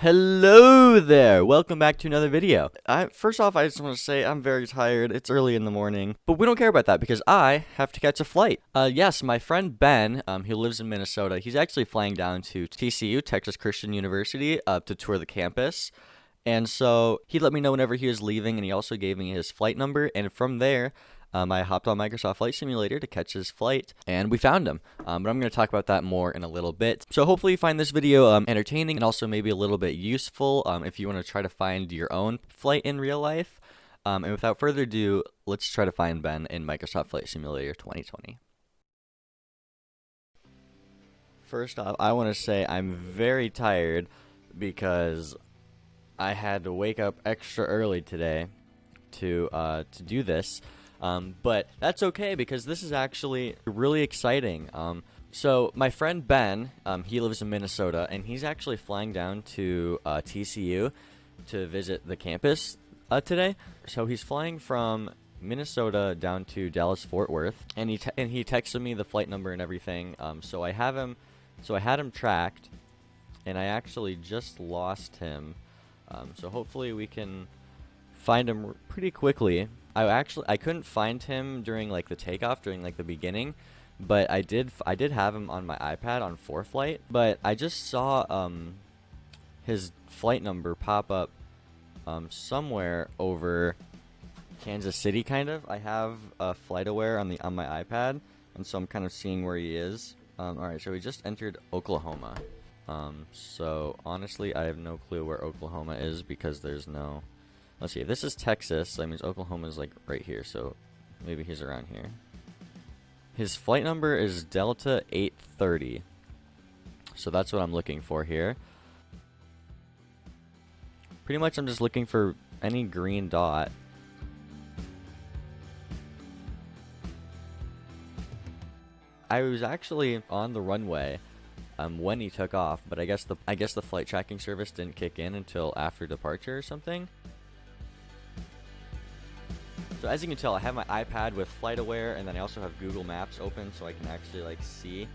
Hello there! Welcome back to another video. First off, I just want to say I'm very tired. It's early in the morning. But we don't care about that because I have to catch a flight. Yes, my friend Ben, who lives in Minnesota, he's actually flying down to TCU, Texas Christian University, to tour the campus. And so he let me know whenever he was leaving, and he also gave me his flight number. And from there, I hopped on Microsoft Flight Simulator to catch his flight, and we found him. But I'm going to talk about that more in a little bit. So hopefully you find this video entertaining and also maybe a little bit useful if you want to try to find your own flight in real life. And without further ado, let's try to find Ben in Microsoft Flight Simulator 2020. First off, I want to say I'm very tired because I had to wake up extra early today to do this. But that's okay because this is actually really exciting. So my friend Ben, he lives in Minnesota, and he's actually flying down to TCU to visit the campus today. So he's flying from Minnesota down to Dallas-Fort Worth, and he texted me the flight number and everything. So I had him tracked, and I actually just lost him. So hopefully we can find him pretty quickly. I couldn't find him during like the takeoff, during like the beginning, but I did have him on my iPad on ForeFlight. But I just saw his flight number pop up somewhere over Kansas City, kind of. I have FlightAware on my iPad, and so I'm kind of seeing where he is. All right, so we just entered Oklahoma. So honestly, I have no clue where Oklahoma is because there's no. Let's see, if this is Texas, that means Oklahoma is like right here, so maybe he's around here. His flight number is Delta 830. So that's what I'm looking for here. Pretty much I'm just looking for any green dot. I was actually on the runway when he took off, but I guess the flight tracking service didn't kick in until after departure or something. So as you can tell, I have my iPad with FlightAware, and then I also have Google Maps open so I can actually like see.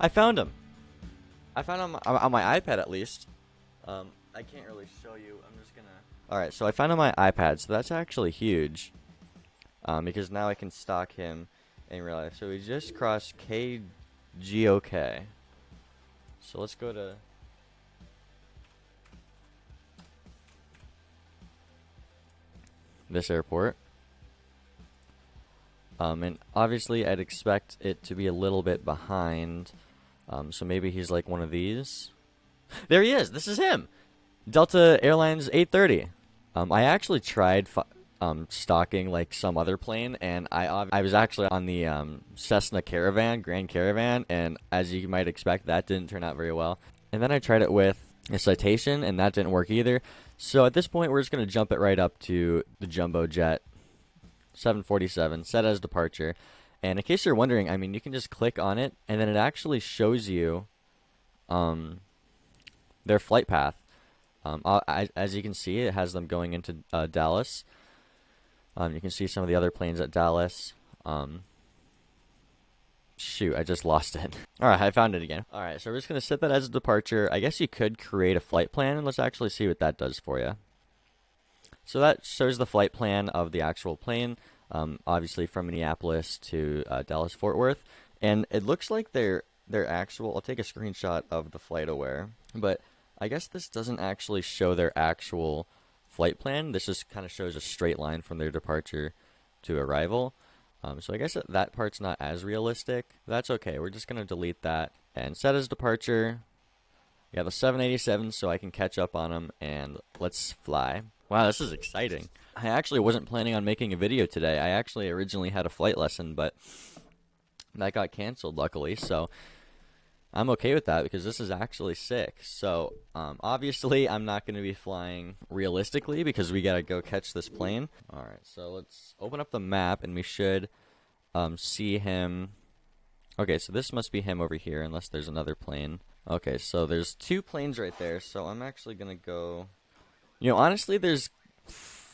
I found him. I found him on my iPad at least. I can't really show you. I'm just gonna. All right, so I found him on my iPad, so that's actually huge. Because now I can stalk him in real life. So we just crossed GOK. So let's go to this airport. And obviously I'd expect it to be a little bit behind. So maybe he's like one of these. There he is. This is him. Delta Airlines 830. I actually tried stalking like some other plane, and I was actually on the Cessna Grand Caravan, and as you might expect, that didn't turn out very well. And then I tried it with a Citation, and that didn't work either. So at this point, we're just going to jump it right up to the Jumbo Jet 747, set as departure. And in case you're wondering, I mean, you can just click on it, and then it actually shows you their flight path. As you can see, it has them going into Dallas. You can see some of the other planes at Dallas. Shoot, I just lost it. Alright, I found it again. Alright, so we're just going to set that as a departure. I guess you could create a flight plan, and let's actually see what that does for you. So that shows the flight plan of the actual plane, obviously from Minneapolis to Dallas-Fort Worth. And it looks like their actual, I'll take a screenshot of the FlightAware, but I guess this doesn't actually show their actual flight plan. This just kind of shows a straight line from their departure to arrival. So I guess that part's not as realistic. That's okay. We're just going to delete that and set as departure. Yeah, the 787, so I can catch up on them, and let's fly. Wow, this is exciting. I actually wasn't planning on making a video today. I actually originally had a flight lesson, but that got canceled, luckily. So I'm okay with that because this is actually sick. So obviously I'm not going to be flying realistically because we got to go catch this plane. All right, so let's open up the map, and we should see him. Okay, so this must be him over here unless there's another plane. Okay, so there's two planes right there, so I'm actually going to go. You know, honestly, there's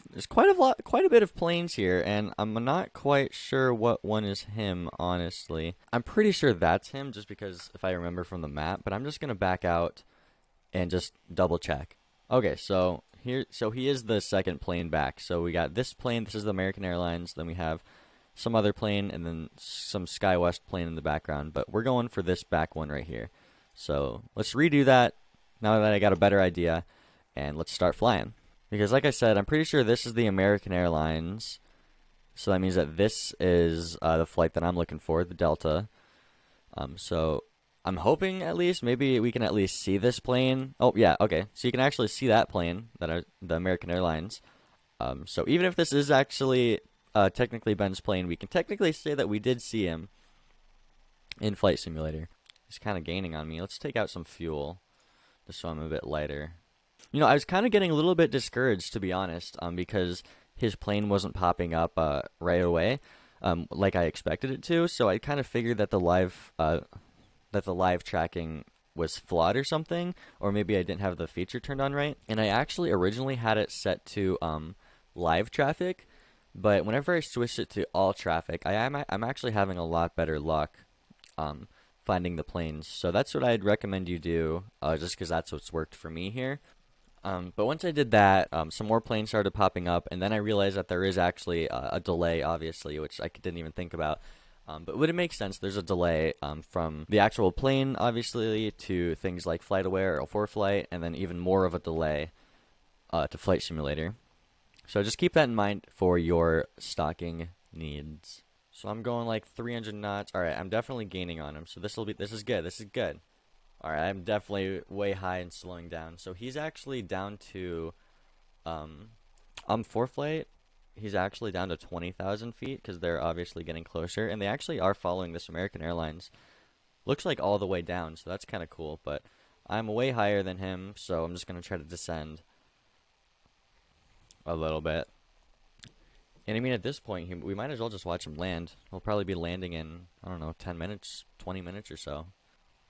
there's quite a bit of planes here, and I'm not quite sure what one is him, honestly. I'm pretty sure that's him, just because if I remember from the map, but I'm just gonna back out and just double check. Okay, so he is the second plane back. So we got this plane, this is the American Airlines, then we have some other plane, and then some SkyWest plane in the background, but we're going for this back one right here. So let's redo that now that I got a better idea, and let's start flying. Because like I said, I'm pretty sure this is the American Airlines, so that means that this is the flight that I'm looking for, the Delta. So I'm hoping at least, maybe we can at least see this plane. Oh yeah, okay, so you can actually see that plane, the American Airlines. So even if this is actually technically Ben's plane, we can technically say that we did see him in Flight Simulator. He's kind of gaining on me. Let's take out some fuel, just so I'm a bit lighter. You know, I was kind of getting a little bit discouraged, to be honest, because his plane wasn't popping up right away, like I expected it to. So I kind of figured that the live tracking was flawed or something, or maybe I didn't have the feature turned on right. And I actually originally had it set to live traffic, but whenever I switched it to all traffic, I'm actually having a lot better luck finding the planes. So that's what I'd recommend you do, just because that's what's worked for me here. But once I did that, some more planes started popping up, and then I realized that there is actually a delay, obviously, which I didn't even think about. But would it make sense? There's a delay from the actual plane, obviously, to things like FlightAware or ForeFlight, and then even more of a delay to Flight Simulator. So just keep that in mind for your stalking needs. So I'm going like 300 knots. All right, I'm definitely gaining on him. So this is good. This is good. All right, I'm definitely way high and slowing down. So he's actually down to, ForeFlight, he's actually down to 20,000 feet because they're obviously getting closer. And they actually are following this American Airlines. Looks like all the way down, so that's kind of cool. But I'm way higher than him, so I'm just going to try to descend a little bit. And I mean, at this point, we might as well just watch him land. He'll probably be landing in, I don't know, 10 minutes, 20 minutes or so.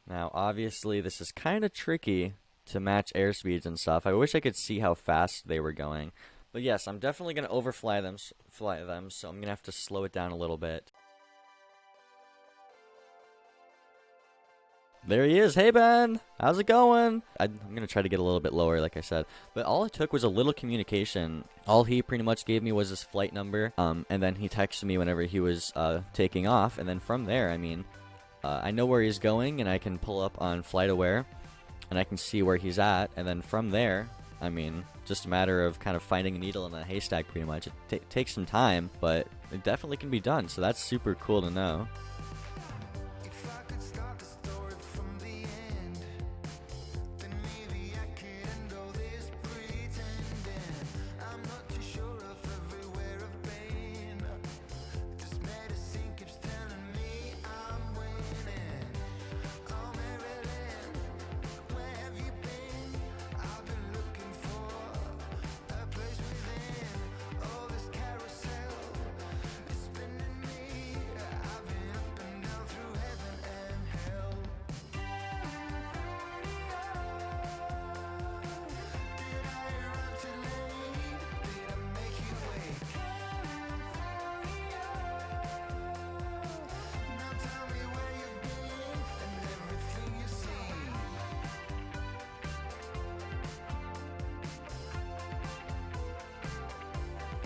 Now, obviously, this is kind of tricky to match airspeeds and stuff. I wish I could see how fast they were going. But yes, I'm definitely going to overfly them, so I'm going to have to slow it down a little bit. There he is. Hey, Ben. How's it going? I'm going to try to get a little bit lower, like I said. But all it took was a little communication. All he pretty much gave me was his flight number, and then he texted me whenever he was taking off. And then from there, I mean, I know where he's going, and I can pull up on FlightAware, and I can see where he's at. And then from there, I mean, just a matter of kind of finding a needle in a haystack, pretty much. It takes some time, but it definitely can be done. So that's super cool to know.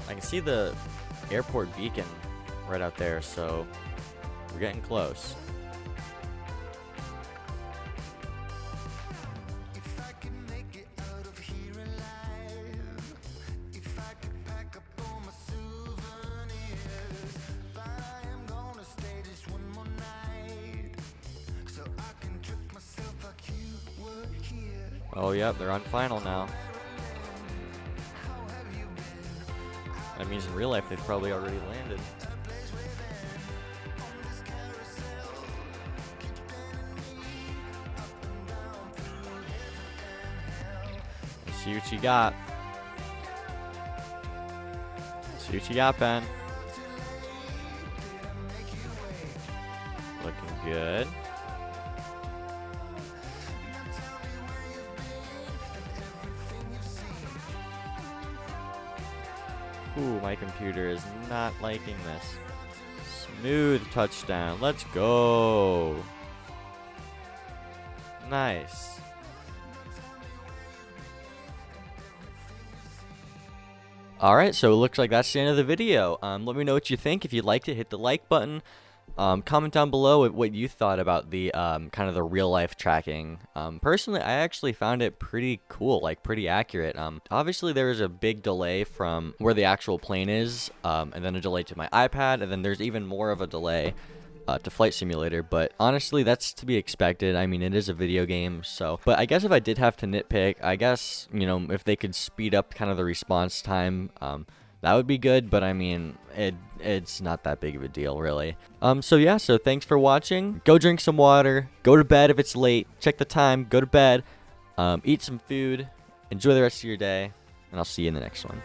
I can see the airport beacon right out there, so we're getting close. Oh, yep, they're on final now. That means in real life they've probably already landed. Let's see what you got. See what you got, Ben. Looking good. Ooh, my computer is not liking this. Smooth touchdown. Let's go. Nice. Alright, so it looks like that's the end of the video. Let me know what you think. If you liked it, hit the like button. Comment down below what you thought about the kind of the real life tracking. Personally, I actually found it pretty cool, like pretty accurate. Obviously there is a big delay from where the actual plane is, and then a delay to my iPad, and then there's even more of a delay to Flight Simulator, but honestly that's to be expected. I mean, it is a video game, so. But I guess if I did have to nitpick, I guess, you know, if they could speed up kind of the response time, that would be good, but I mean, it's not that big of a deal, really. So yeah, so thanks for watching. Go drink some water, go to bed if it's late, check the time, go to bed, eat some food, enjoy the rest of your day, and I'll see you in the next one.